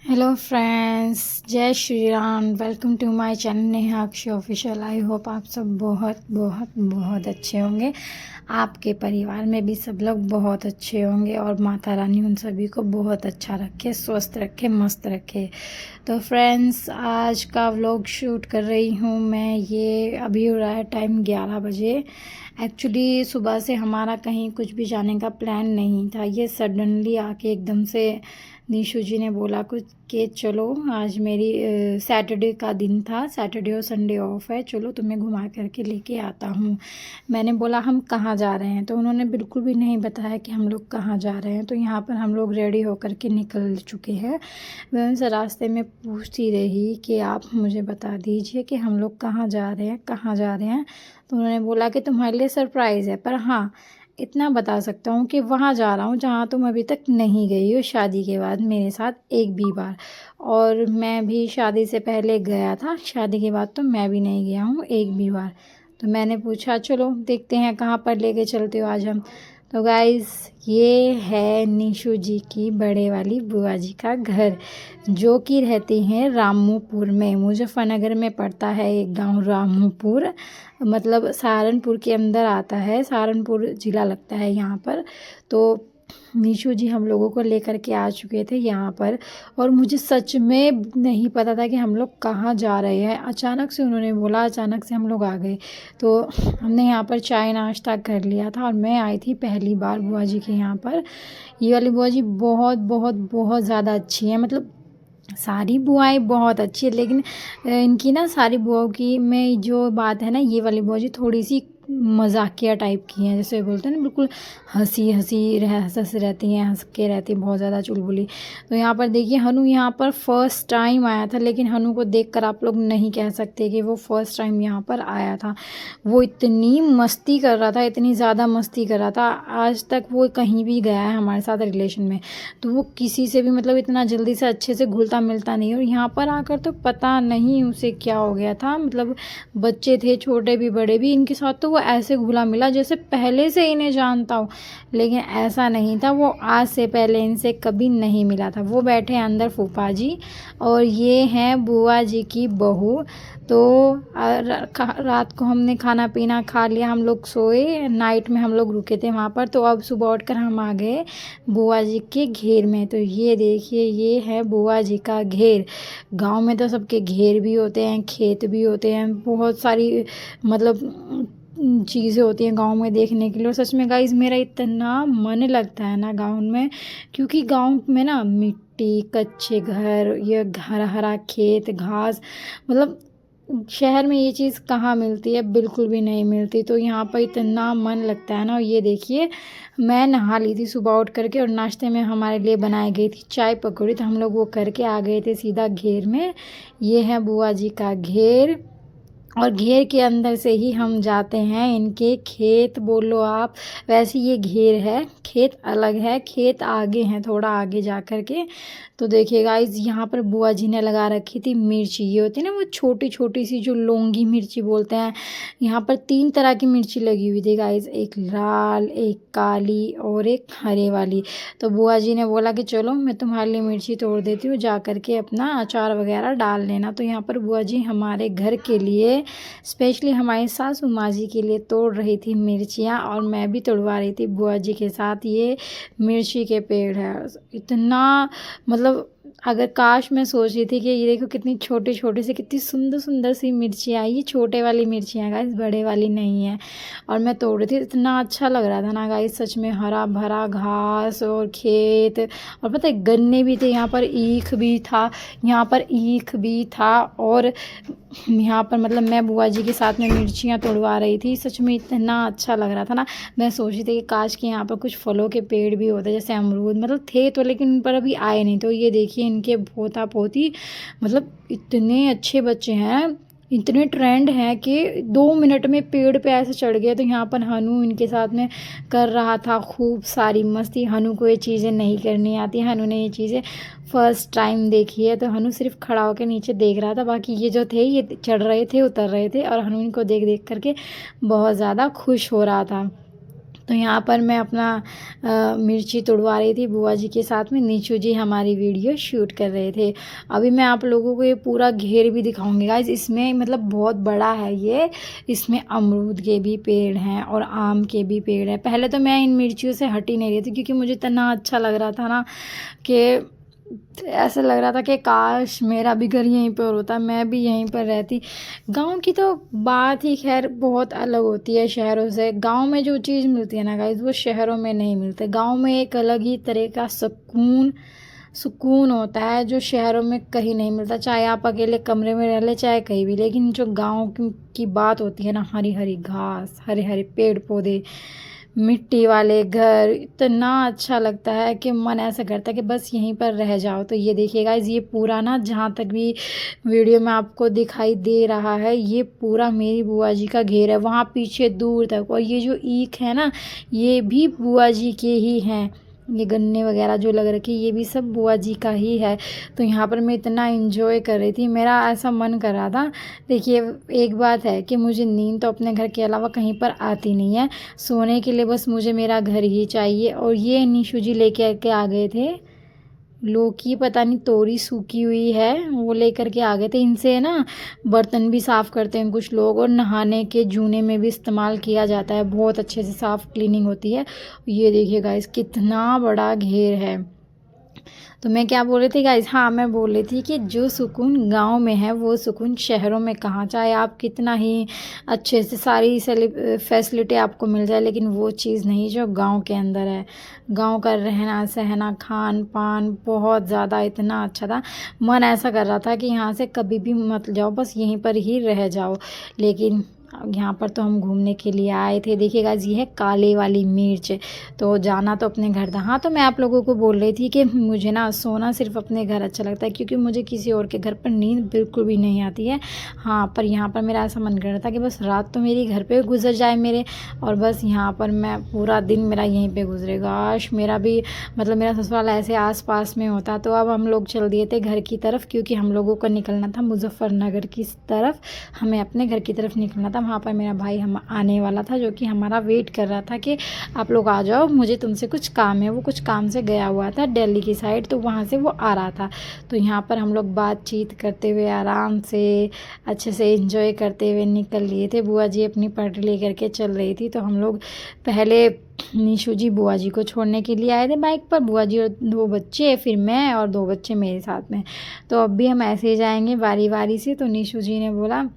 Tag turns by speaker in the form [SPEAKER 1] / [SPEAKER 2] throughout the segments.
[SPEAKER 1] Hello friends, जय Shri Ram. Welcome to my channel Neha Akshay official. I hope आप सब बहुत बहुत बहुत अच्छे होंगे। आपके परिवार में भी सब लोग बहुत अच्छे होंगे और माता रानी उन सभी को बहुत अच्छा रखे, स्वस्थ रखे, मस्त रखे। तो फ्रेंड्स, आज का व्लॉग शूट कर रही हूँ मैं। ये अभी हो रहा है टाइम 11 बजे। एक्चुअली सुबह से हमारा कहीं कुछ भी जाने का प्लान नहीं था। ये सडनली आके एकदम से निशु जी ने बोला कुछ कि चलो, आज मेरी सैटरडे का दिन था, सैटरडे और संडे ऑफ है, चलो तुम्हें घुमा करके लेके आता हूँ। मैंने बोला हम कहाँ जा रहे हैं, तो उन्होंने बिल्कुल भी नहीं बताया कि हम लोग कहाँ जा रहे हैं। तो यहाँ पर हम लोग रेडी होकर के निकल चुके हैं। मैं उनसे रास्ते में पूछती रही कि आप मुझे बता दीजिए कि हम लोग कहाँ जा रहे हैं, कहाँ जा रहे हैं। तो उन्होंने बोला कि तुम्हारे लिए सरप्राइज़ है, पर हाँ इतना बता सकता हूँ कि वहाँ जा रहा हूँ जहाँ तुम अभी तक नहीं गई हो शादी के बाद मेरे साथ एक भी बार। और मैं भी शादी से पहले गया था, शादी के बाद तो मैं भी नहीं गया हूँ एक भी बार। तो मैंने पूछा चलो देखते हैं कहाँ पर लेके चलते हो आज हम। तो गाइस, ये है निशु जी की बड़े वाली बुआ जी का घर, जो कि रहती हैं रामूपुर में। मुजफ्फरनगर में पड़ता है एक गांव रामूपुर, मतलब सहारनपुर के अंदर आता है, सहारनपुर ज़िला लगता है यहाँ पर। तो निशु जी हम लोगों को लेकर के आ चुके थे यहाँ पर, और मुझे सच में नहीं पता था कि हम लोग कहाँ जा रहे हैं। अचानक से उन्होंने बोला, अचानक से हम लोग आ गए। तो हमने यहाँ पर चाय नाश्ता कर लिया था, और मैं आई थी पहली बार बुआ जी के यहाँ पर। ये वाली बुआ जी बहुत बहुत बहुत ज़्यादा अच्छी है। मतलब सारी बुआएं बहुत अच्छी है, लेकिन इनकी ना सारी बुआओं की में जो बात है ना, ये वाली बुआ जी थोड़ी सी मजाकिया टाइप की हैं। जैसे बोलते हैं ना, बिल्कुल हंसी हंसी हंस रहती हैं, हंस के रहती हैं, बहुत ज़्यादा चुलबुली। तो यहाँ पर देखिए, हनु यहाँ पर फर्स्ट टाइम आया था, लेकिन हनु को देखकर आप लोग नहीं कह सकते कि वो फर्स्ट टाइम यहाँ पर आया था। वो इतनी मस्ती कर रहा था, इतनी ज़्यादा मस्ती कर रहा था। आज तक वो कहीं भी गया है हमारे साथ रिलेशन में, तो वो किसी से भी मतलब इतना जल्दी से अच्छे से घुलता मिलता नहीं। और यहाँ पर आकर तो पता नहीं उसे क्या हो गया था। मतलब बच्चे थे, छोटे भी बड़े भी, इनके साथ तो वो ऐसे घुला मिला जैसे पहले से इन्हें जानता हो। लेकिन ऐसा नहीं था, वो आज से पहले इनसे कभी नहीं मिला था। वो बैठे हैं अंदर फूफा जी, और ये हैं बुआ जी की बहू। तो रात को हमने खाना पीना खा लिया, हम लोग सोए, नाइट में हम लोग रुके थे वहाँ पर। तो अब सुबह उठकर हम आ गए बुआ जी के घेर में। तो ये देखिए, ये है बुआ जी का घेर। गांव में तो सबके घेर भी होते हैं, खेत भी होते हैं, बहुत सारी मतलब चीज़ें होती हैं गांव में देखने के लिए। और सच में गाइस, मेरा इतना मन लगता है ना गांव में, क्योंकि गांव में ना मिट्टी, कच्चे घर, ये हरा हरा खेत, घास, मतलब शहर में ये चीज़ कहाँ मिलती है, बिल्कुल भी नहीं मिलती। तो यहाँ पर इतना मन लगता है ना। और ये देखिए, मैं नहा ली थी सुबह उठ करके, और नाश्ते में हमारे लिए बनाई गई थी चाय पकौड़ी। तो हम लोग वो करके आ गए थे सीधा घेर में। ये है बुआ जी का घेर, और घेर के अंदर से ही हम जाते हैं इनके खेत बोलो आप। वैसे ये घेर है, खेत अलग है, खेत आगे हैं, थोड़ा आगे जा कर के। तो देखिए गाइस, यहाँ पर बुआ जी ने लगा रखी थी मिर्ची। ये होती है ना वो छोटी छोटी सी, जो लौंगी मिर्ची बोलते हैं। यहाँ पर 3 तरह की मिर्ची लगी हुई थी गाइस, एक लाल, एक काली और एक हरे वाली। तो बुआ जी ने बोला कि चलो मैं तुम्हारे लिए मिर्ची तोड़ देती हूँ, जा करके अपना अचार वगैरह डाल लेना। तो यहाँ पर बुआ जी हमारे घर के लिए, स्पेशली हमारी सासू माँ जी के लिए तोड़ रही थी मिर्चियाँ, और मैं भी तोड़वा रही थी बुआ जी के साथ। ये मिर्ची के पेड़ है। इतना मतलब अगर काश मैं सोच रही थी कि ये देखो कितनी छोटी छोटी सी, कितनी सुंदर सुंदर सी मिर्चियाँ, ये छोटे वाली मिर्चियाँ गाइस, बड़े वाली नहीं है। और मैं तोड़ रही थी, इतना अच्छा लग रहा था ना गाइस, सच में हरा भरा घास और खेत। और पता है, गन्ने भी थे यहाँ पर, ईख भी था, यहाँ पर ईख भी था। और यहाँ पर मतलब मैं बुआ जी के साथ में मिर्चियाँ तोड़वा रही थी। सच में इतना अच्छा लग रहा था ना। मैं सोच रही थी कि काश कि यहाँ पर कुछ फलों के पेड़ भी होते, जैसे अमरूद, मतलब थे तो, लेकिन उन पर अभी आए नहीं। तो ये देखिए, इनके पोता पोती मतलब इतने अच्छे बच्चे हैं, इतने ट्रेंड हैं कि 2 मिनट में पेड़ पे ऐसे चढ़ गए। तो यहाँ पर हनु इनके साथ में कर रहा था खूब सारी मस्ती। हनु को ये चीज़ें नहीं करनी आती, हनु ने ये चीज़ें फर्स्ट टाइम देखी है। तो हनु सिर्फ खड़ा होकर नीचे देख रहा था, बाकी ये जो थे ये चढ़ रहे थे, उतर रहे थे, और हनु इनको देख देख करके बहुत ज़्यादा खुश हो रहा था। तो यहाँ पर मैं अपना मिर्ची तोड़वा रही थी बुआ जी के साथ में। नीचू जी हमारी वीडियो शूट कर रहे थे। अभी मैं आप लोगों को ये पूरा घेर भी दिखाऊंगी गाइज। इसमें मतलब बहुत बड़ा है ये। इसमें अमरूद के भी पेड़ हैं और आम के भी पेड़ हैं। पहले तो मैं इन मिर्चियों से हट ही नहीं रही थी क्योंकि मुझे इतना अच्छा लग रहा था ना कि ऐसा लग रहा था कि काश मेरा भी घर यहीं पर होता, मैं भी यहीं पर रहती। गांव की तो बात ही खैर बहुत अलग होती है शहरों से। गांव में जो चीज़ मिलती है ना गाइस वो शहरों में नहीं मिलते। गांव में एक अलग ही तरह का सुकून होता है जो शहरों में कहीं नहीं मिलता। चाहे आप अकेले कमरे में रह ले चाहे कहीं भी, लेकिन जो गांव की बात होती है ना, हरी हरी घास, हरे हरे पेड़ पौधे, मिट्टी वाले घर, इतना अच्छा लगता है कि मन ऐसा करता है कि बस यहीं पर रह जाओ। तो ये देखिएगा ये पूरा ना, जहाँ तक भी वीडियो में आपको दिखाई दे रहा है, ये पूरा मेरी बुआ जी का घेर है वहाँ पीछे दूर तक। और ये जो ईख है ना, ये भी बुआ जी के ही हैं। ये गन्ने वगैरह जो लग रखी ये भी सब बुआ जी का ही है। तो यहाँ पर मैं इतना एंजॉय कर रही थी, मेरा ऐसा मन कर रहा था। देखिए एक बात है कि मुझे नींद तो अपने घर के अलावा कहीं पर आती नहीं है। सोने के लिए बस मुझे मेरा घर ही चाहिए। और ये निशु जी लेके के आ गए थे लौकी, पता नहीं तोरी सूखी हुई है, वो लेकर के आ गए थे। इनसे ना बर्तन भी साफ़ करते हैं कुछ लोग, और नहाने के जूने में भी इस्तेमाल किया जाता है। बहुत अच्छे से साफ़ क्लीनिंग होती है। ये देखिए गाइस कितना बड़ा घेर है। तो मैं क्या बोल रही थी गाइस, हाँ मैं बोल रही थी कि जो सुकून गांव में है वो सुकून शहरों में कहाँ। चाहे आप कितना ही अच्छे से सारी फैसिलिटी आपको मिल जाए, लेकिन वो चीज़ नहीं जो गांव के अंदर है। गांव का रहना सहना खान पान बहुत ज़्यादा इतना अच्छा था। मन ऐसा कर रहा था कि यहाँ से कभी भी मत जाओ, बस यहीं पर ही रह जाओ। लेकिन यहाँ पर तो हम घूमने के लिए आए थे। देखिएगा ये है काले वाली मिर्च। तो जाना तो अपने घर था। हाँ तो मैं आप लोगों को बोल रही थी कि मुझे ना सोना सिर्फ अपने घर अच्छा लगता है, क्योंकि मुझे किसी और के घर पर नींद बिल्कुल भी नहीं आती है। हाँ पर यहाँ पर मेरा ऐसा मन कर रहा था कि बस रात तो मेरी घर पे गुजर जाए मेरे, और बस यहाँ पर मैं पूरा दिन मेरा यहीं पे गुजरेगा। आज मेरा भी मतलब मेरा ससुराल ऐसे आस पास में होता। तो अब हम लोग चल दिए थे घर की तरफ, क्योंकि हम लोगों को निकलना था मुजफ्फरनगर की तरफ। हमें अपने घर की तरफ निकलना था। वहाँ पर मेरा भाई हम आने वाला था, जो कि हमारा वेट कर रहा था कि आप लोग आ जाओ, मुझे तुमसे कुछ काम है। वो कुछ काम से गया हुआ था दिल्ली की साइड, तो वहाँ से वो आ रहा था। तो यहाँ पर हम लोग बातचीत करते हुए आराम से अच्छे से एंजॉय करते हुए निकल लिए थे। बुआ जी अपनी पटरी लेकर के चल रही थी। तो हम लोग पहले निशु जी बुआ जी को छोड़ने के लिए आए थे बाइक पर, बुआ जी और 2 बच्चे, फिर मैं और 2 बच्चे मेरे साथ में। तो अब भी हम ऐसे ही जाएंगे बारी बारी से। तो निशु जी ने बोला,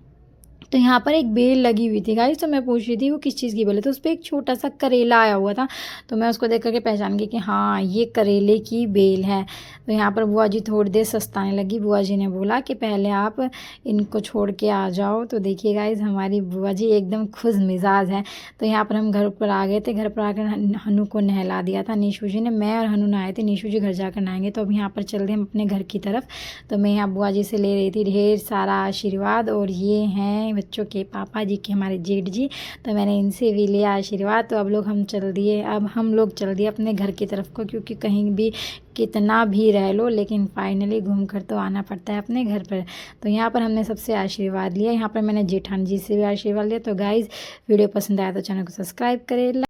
[SPEAKER 1] तो यहाँ पर एक बेल लगी हुई थी गाइस। तो मैं पूछ रही थी वो किस चीज़ की बेल है। तो उस पर एक छोटा सा करेला आया हुआ था। तो मैं उसको देख करके पहचान गई कि हाँ ये करेले की बेल है। तो यहाँ पर बुआ जी थोड़ी देर सस्ताने लगी। बुआ जी ने बोला कि पहले आप इनको छोड़ के आ जाओ। तो देखिए गाइस हमारी बुआ जी एकदम खुश मिजाज है। तो यहाँ पर हम घर पर आ गए थे। घर पर आकर हनु को नहला दिया था निशु जी ने। मैं और हनु नहाए थे, निशु जी घर जाकर नहाएंगे। तो अब यहाँ पर चल रहे हम अपने घर की तरफ। तो मैं यहाँ बुआ जी से ले रही थी ढेर सारा आशीर्वाद। और ये हैं बच्चों के पापा जी के, हमारे जेठ जी। तो मैंने इनसे भी लिया आशीर्वाद। तो अब हम लोग चल दिए अपने घर की तरफ को, क्योंकि कहीं भी कितना भी रह लो लेकिन फाइनली घूम कर तो आना पड़ता है अपने घर पर। तो यहाँ पर हमने सबसे आशीर्वाद लिया। यहाँ पर मैंने जेठान जी से भी आशीर्वाद लिया। तो गाइज़ वीडियो पसंद आया तो चैनल को सब्सक्राइब करें।